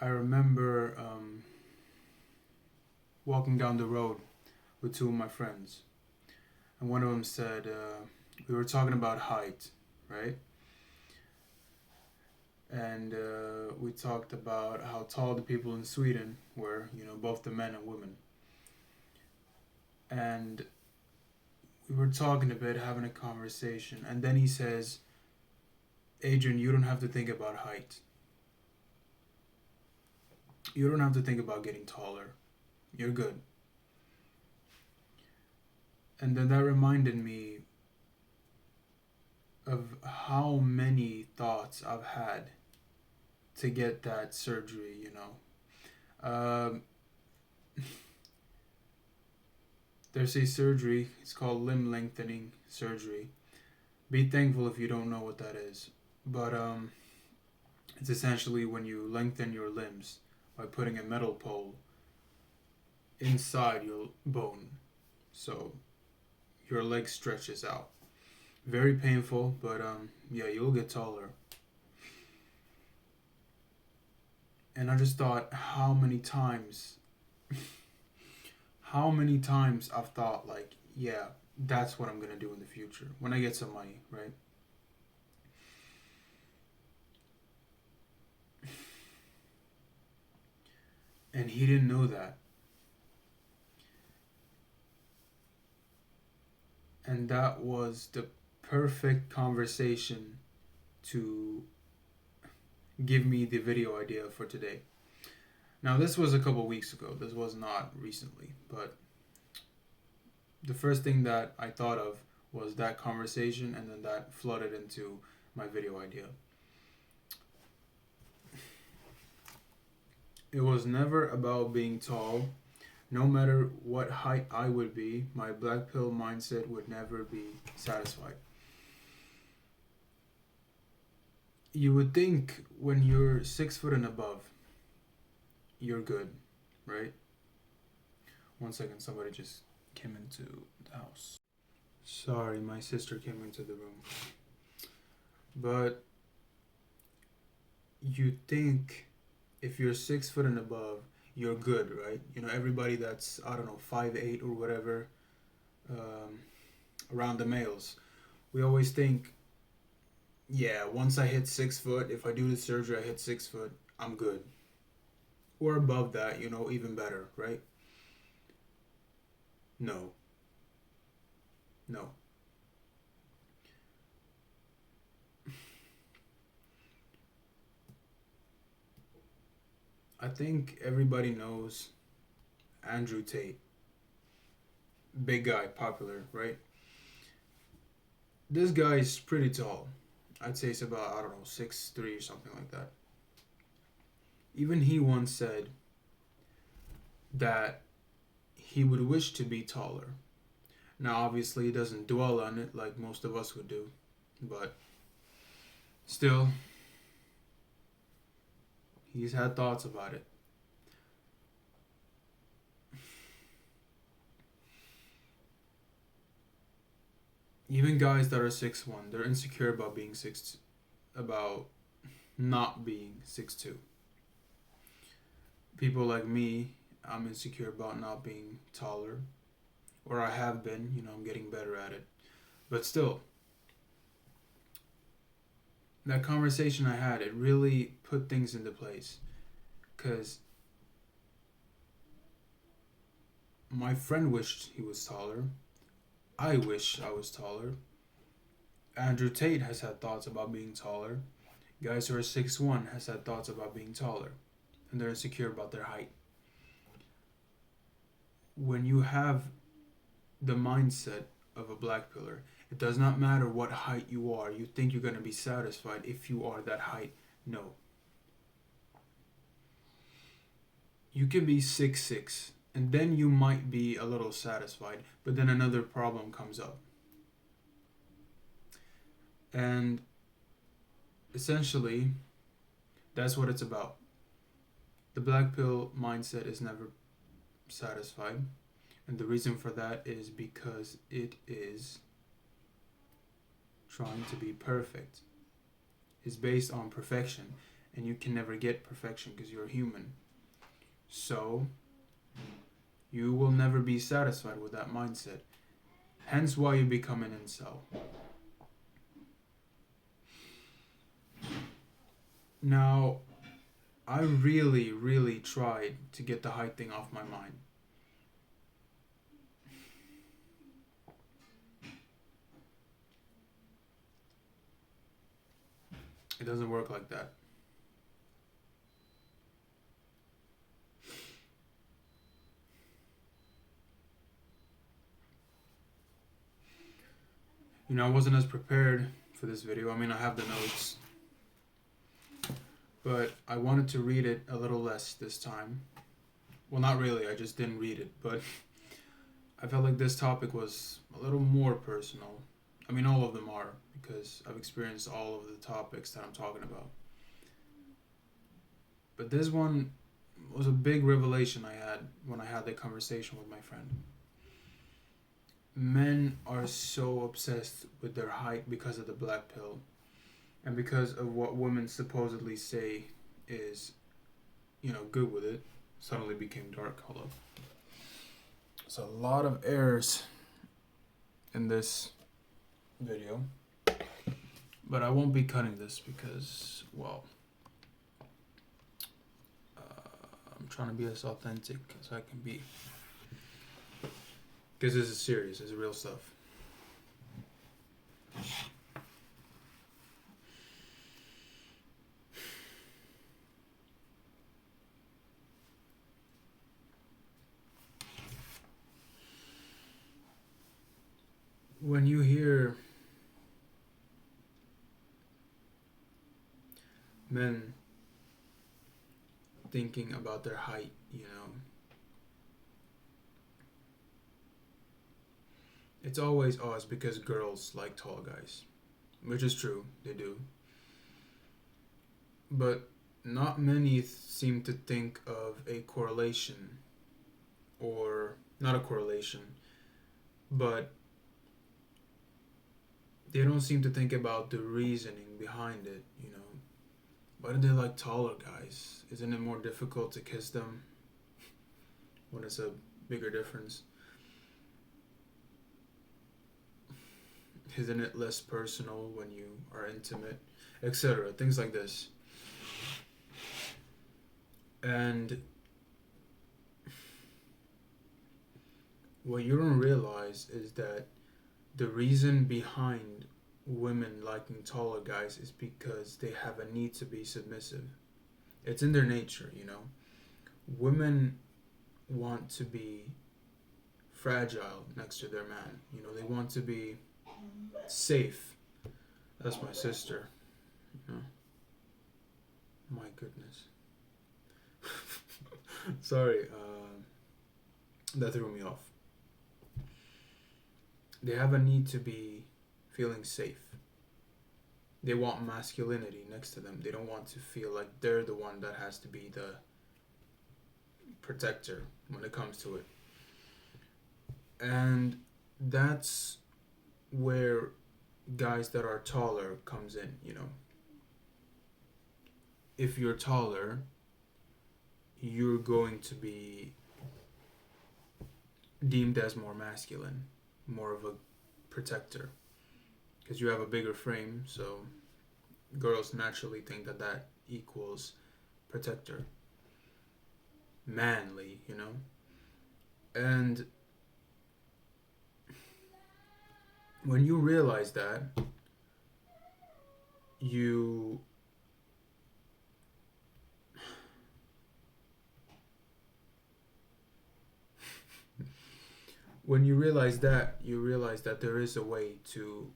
I remember walking down the road with two of my friends, and one of them said, we were talking about height, right? And we talked about how tall the people in Sweden were, both the men and women. And we were talking a bit, having a conversation, and then he says, Adrian, you don't have to think about height. You don't have to think about getting taller. You're good. And then that reminded me of how many thoughts I've had to get that surgery. There's a surgery, it's called limb lengthening surgery. Be thankful if you don't know what that is. But it's essentially when you lengthen your limbs by putting a metal pole inside your bone. So your leg stretches out. Very painful, but yeah, you'll get taller. And I just thought how many times I've thought like, yeah, that's what I'm gonna do in the future when I get some money, right? And he didn't know that. And that was the perfect conversation to give me the video idea for today. Now, this was a couple weeks ago. This was not recently. But the first thing that I thought of was that conversation, and then that flooded into my video idea. It was never about being tall. No matter what height I would be, my black pill mindset would never be satisfied. You would think when you're 6 foot and above, you're good, right? One second, somebody just came into the house. Sorry, my sister came into the room. But you think if you're 6 foot and above, you're good, right? Everybody that's, I don't know, 5'8" or whatever, um, around the males, we always think, yeah, once I hit 6 foot, if I do the surgery, I hit 6 foot, I'm good. Or above that, even better, right? No, no. I think everybody knows Andrew Tate. Big guy, popular, right? This guy is pretty tall. I'd say it's about, I don't know, 6'3" or something like that. Even he once said that he would wish to be taller. Now, obviously, he doesn't dwell on it like most of us would do, but still, he's had thoughts about it. Even guys that are 6'1", they're insecure about being about not being 6'2". People like me, I'm insecure about not being taller, or I have been. I'm getting better at it, but still, that conversation I had, it really put things into place, because my friend wished he was taller. I wish I was taller. Andrew Tate has had thoughts about being taller. Guys who are 6'1" has had thoughts about being taller, and they're insecure about their height. When you have the mindset of a black pillar, it does not matter what height you are. You think you're going to be satisfied if you are that height. No. You can be 6'6", and then you might be a little satisfied, but then another problem comes up. And essentially, that's what it's about. The black pill mindset is never satisfied, and the reason for that is because it is trying to be perfect. It's based on perfection. and you can never get perfection because you're human. So, you will never be satisfied with that mindset. Hence why you become an incel. Now, I really, really tried to get the height thing off my mind. It doesn't work like that. I wasn't as prepared for this video. I mean, I have the notes, but I wanted to read it a little less this time. Well, not really, I just didn't read it, but I felt like this topic was a little more personal. I mean, all of them are, because I've experienced all of the topics that I'm talking about. But this one was a big revelation I had when I had the conversation with my friend. Men are so obsessed with their height because of the black pill and because of what women supposedly say is, good with it. Suddenly became dark. Hold up. There's a lot of errors in this video, but I won't be cutting this because, well, I'm trying to be as authentic as I can be. Because this is serious, this is real stuff. When you hear men thinking about their height, it's always, it's because girls like tall guys, which is true, they do. But not many seem to think of a correlation, or not a correlation, but they don't seem to think about the reasoning behind it, Why do they like taller guys? Isn't it more difficult to kiss them when it's a bigger difference? Isn't it less personal when you are intimate, etc.? Things like this. And what you don't realize is that the reason behind women liking taller guys is because they have a need to be submissive. It's in their nature, Women want to be fragile next to their man. They want to be safe. That's my sister. My goodness. Sorry, that threw me off. They have a need to be feeling safe. They want masculinity next to them. They don't want to feel like they're the one that has to be the protector when it comes to it. And that's where guys that are taller comes in, If you're taller, you're going to be deemed as more masculine, more of a protector, because you have a bigger frame, so girls naturally think that equals protector, manly, And when you realize that, when you realize that there is a way to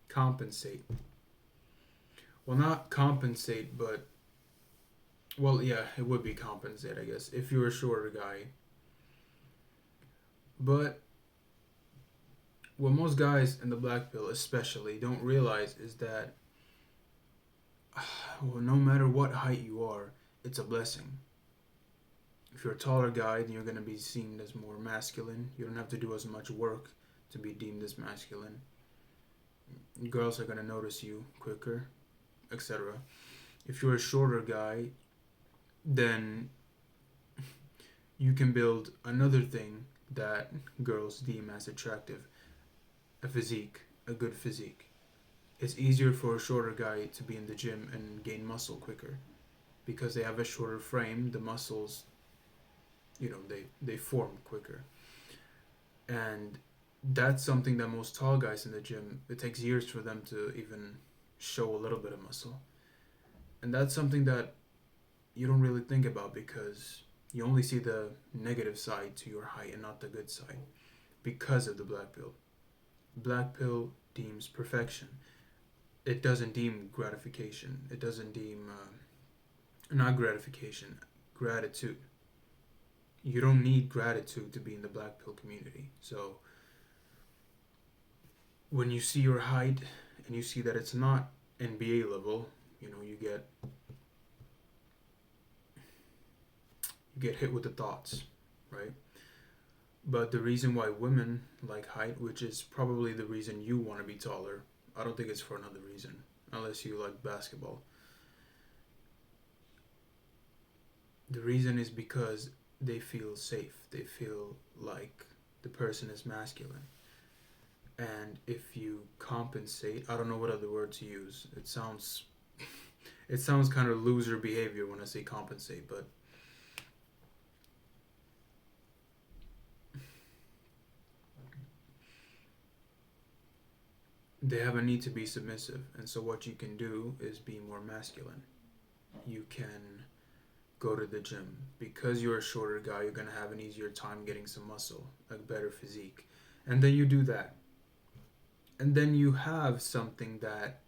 compensate. Well, not compensate, but, well, yeah, it would be compensate, I guess, if you're a shorter guy. But what most guys in the black pill especially don't realize is that, well, no matter what height you are, it's a blessing. If you're a taller guy, then you're going to be seen as more masculine. You don't have to do as much work to be deemed as masculine. Girls are going to notice you quicker. etc. If you're a shorter guy, then you can build another thing that girls deem as attractive: a physique, a good physique. It's easier for a shorter guy to be in the gym and gain muscle quicker because they have a shorter frame. The muscles, they form quicker, and that's something that most tall guys in the gym, it takes years for them to even show a little bit of muscle. And that's something that you don't really think about because you only see the negative side to your height and not the good side because of the black pill. Black pill deems perfection. It doesn't deem gratification. It doesn't deem, not gratification, gratitude. You don't need gratitude to be in the black pill community. So when you see your height and you see that it's not NBA level, you get hit with the thoughts, right? But the reason why women like height, which is probably the reason you want to be taller, I don't think it's for another reason, unless you like basketball. The reason is because they feel safe. They feel like the person is masculine. And if you compensate, I don't know what other word to use. It sounds kind of loser behavior when I say compensate, but they have a need to be submissive. And so what you can do is be more masculine. You can go to the gym. Because you're a shorter guy, you're going to have an easier time getting some muscle, a better physique. And then you do that. And then you have something that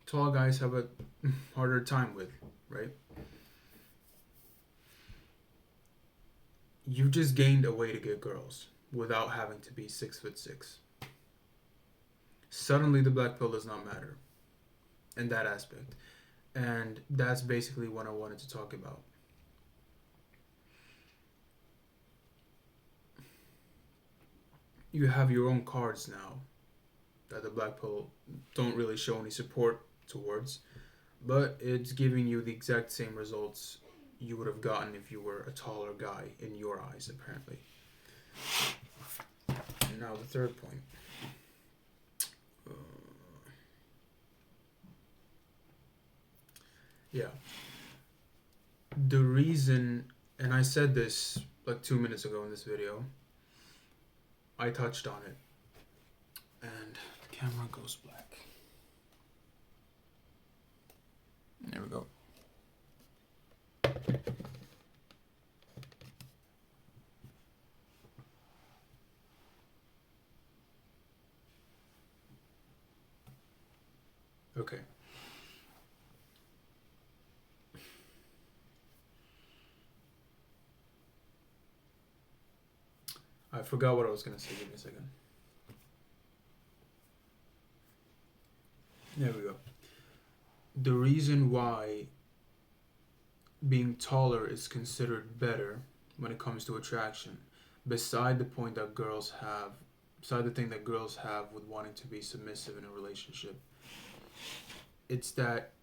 tall guys have a harder time with, right? You just gained a way to get girls without having to be 6'6". Suddenly the black pill does not matter in that aspect. And that's basically what I wanted to talk about. You have your own cards now that the black pill don't really show any support towards, but it's giving you the exact same results you would have gotten if you were a taller guy in your eyes, apparently. And now the third point. Yeah. The reason, and I said this like 2 minutes ago in this video, I touched on it, and the camera goes black. There we go. Okay. I forgot what I was going to say. Give me a second. There we go. The reason why being taller is considered better when it comes to attraction, beside the thing that girls have with wanting to be submissive in a relationship, it's that,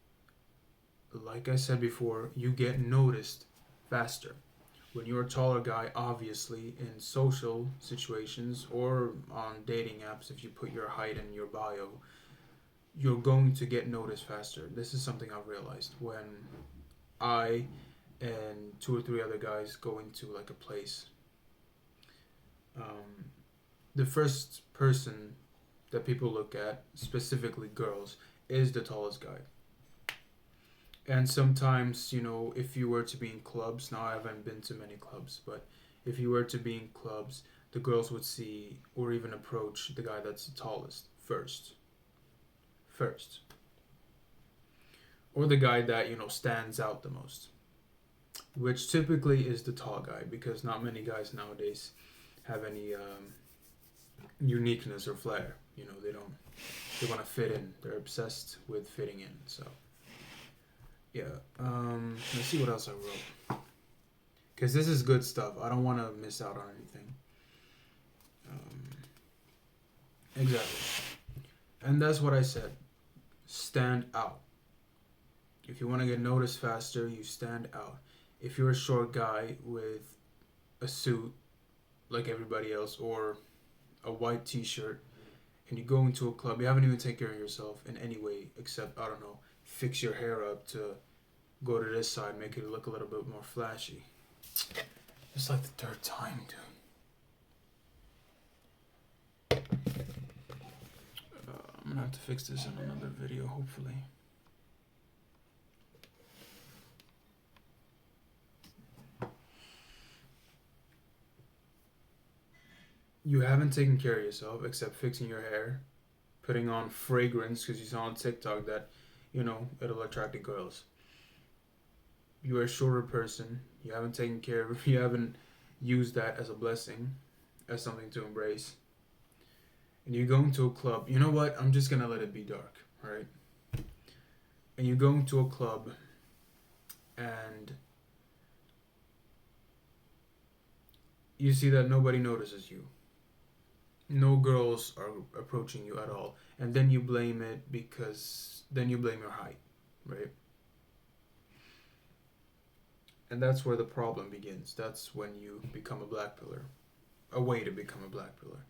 like I said before, you get noticed faster. When you're a taller guy, obviously, in social situations or on dating apps, if you put your height in your bio, you're going to get noticed faster. This is something I've realized when I and 2 or 3 other guys go into like a place. The first person that people look at, specifically girls, is the tallest guy. And sometimes, if you were to be in clubs, now I haven't been to many clubs, but if you were to be in clubs, the girls would see or even approach the guy that's the tallest first. Or the guy that, stands out the most, which typically is the tall guy, because not many guys nowadays have any uniqueness or flair. They want to fit in. They're obsessed with fitting in, so. Yeah, let's see what else I wrote. Because this is good stuff. I don't want to miss out on anything. Exactly. And that's what I said. stand out. If you want to get noticed faster, you stand out. If you're a short guy with a suit like everybody else or a white t-shirt and you go into a club, you haven't even taken care of yourself in any way except, I don't know, fix your hair up to go to this side, make it look a little bit more flashy. It's like the third time, dude. I'm gonna have to fix this in another video, hopefully. You haven't taken care of yourself except fixing your hair, putting on fragrance because you saw on TikTok that, it'll attract the girls. You're a shorter person. You haven't taken care of, you haven't used that as a blessing, as something to embrace. And you go into a club, you know what? I'm just gonna let it be dark, right? And you go into a club and you see that nobody notices you. No girls are approaching you at all. And then you blame it because then you blame your height, right? And that's where the problem begins. That's when you become a black pillar. A way to become a black pillar.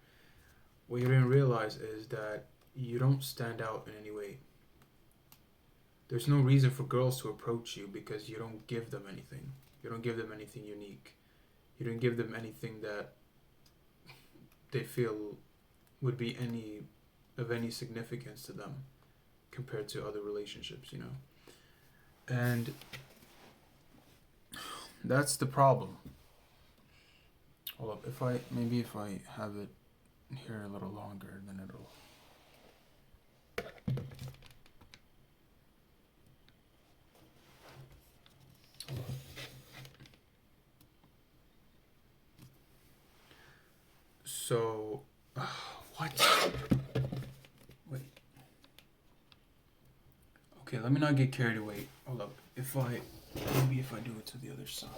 What you didn't realize is that you don't stand out in any way. There's no reason for girls to approach you because you don't give them anything. You don't give them anything unique. You don't give them anything that they feel would be of any significance to them compared to other relationships, And that's the problem. Hold up, if I have it here a little longer, then it'll. So, what? Wait. Okay, let me not get carried away. Hold up. Maybe if I do it to the other side.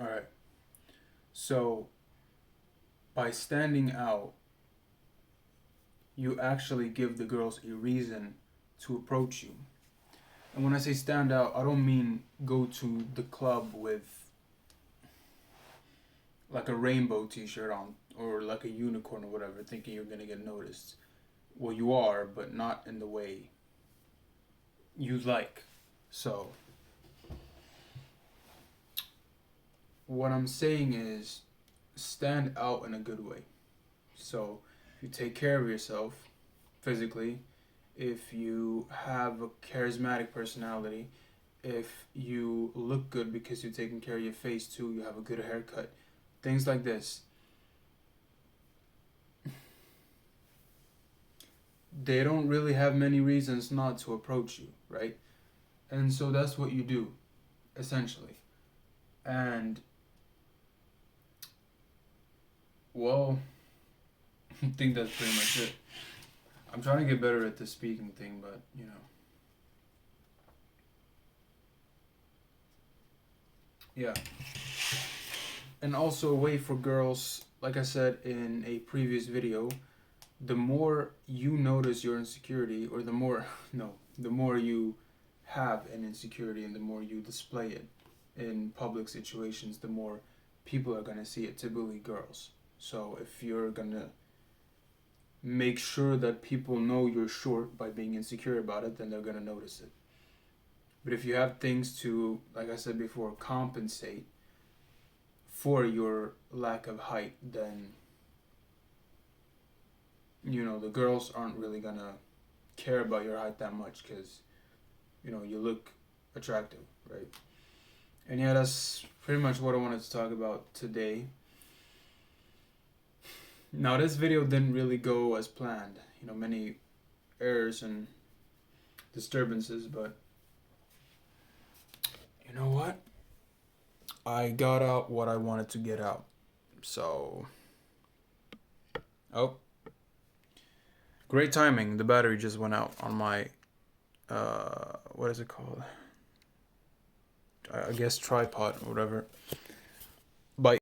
Alright. So, by standing out, you actually give the girls a reason to approach you. And when I say stand out, I don't mean go to the club with like a rainbow t-shirt on or like a unicorn or whatever, thinking you're gonna get noticed. Well, you are, but not in the way you like. So, what I'm saying is stand out in a good way. So, if you take care of yourself physically, if you have a charismatic personality, if you look good because you're taking care of your face too, you have a good haircut, things like this. They don't really have many reasons not to approach you, right? And so that's what you do, essentially. And, well, I think that's pretty much it. I'm trying to get better at the speaking thing, but, Yeah. And also a way for girls, like I said in a previous video, the more you notice your insecurity, or the more you have an insecurity and the more you display it in public situations, the more people are going to see it, typically girls. So if you're going to make sure that people know you're short by being insecure about it, then they're going to notice it. But if you have things to, like I said before, compensate for your lack of height, then the girls aren't really gonna care about your height that much because you look attractive, right? And yeah, that's pretty much what I wanted to talk about today. Now, this video didn't really go as planned, many errors and disturbances, but you know what? I got out what I wanted to get out. So, oh, Great timing. The battery just went out on my, what is it called? I guess tripod or whatever. Bye.